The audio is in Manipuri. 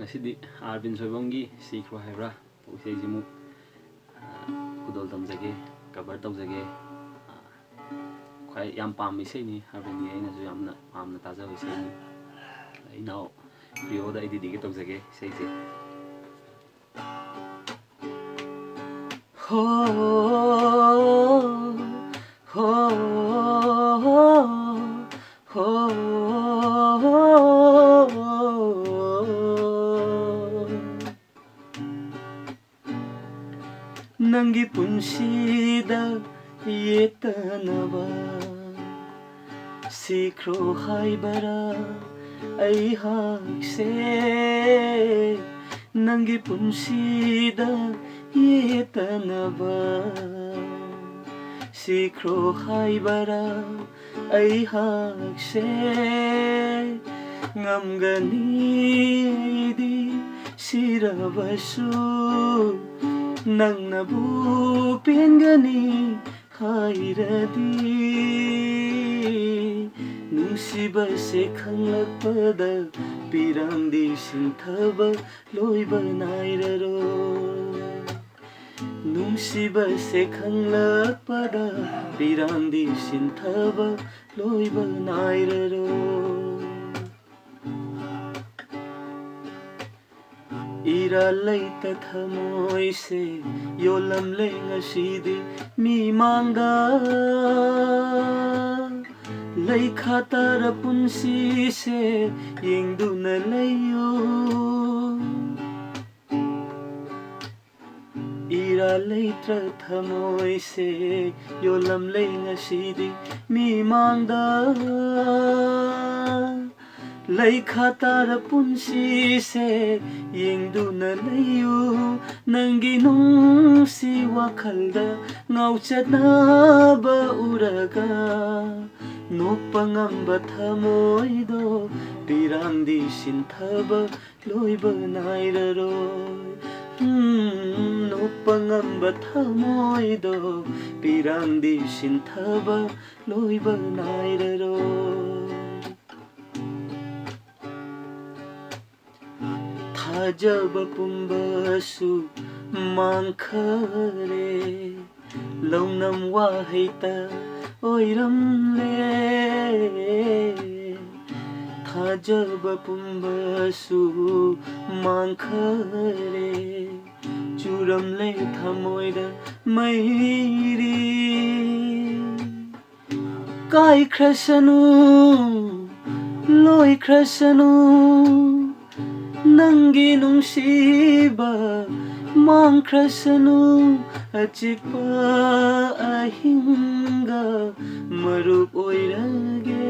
ngasi Arvin Soibamgi Sikro haibra isai simu kudol tamjage cover tawjage khwai yam pam isai ni Arvin ni aina ju yamna pamna taja isai ni aina video da edit ge tawjage isai se ho ho ho Nangi punsida yetanaba Sikro haibara aihakse Nangi punsida yetanaba Sikro haibara aihakse Ngamgani di sirabasu Nangnabu pengani hairadi Nungsiba se khanglakpada Pirangdi sinthaba loiba nairaro Nungsiba se khanglakpada Pirangdi sinthaba loiba nairaro Ira laita thamoi se yolam lenga sidi mi manga lai khatara punsi se yengduna layo Ira laita thamoi se yolam lenga sidi mi manga Lai khatara punsi se yengduna layo Nangi nungsi wakhalda ngauchanaba uraga Nokpa ngamba thamoido Pirangdi sinthaba loiba nairaro Nokpa ngamba thamoido Pirangdi sinthaba loiba nairaro Thajaba pumbasu mangkhare Launam wahaita oiramle Thajaba pumbasu mangkhare Churamle thamoida mairi Kai krasanu loi krasanu Nangi nungsiba mangkrasanu Achikpa ahinga marup oirage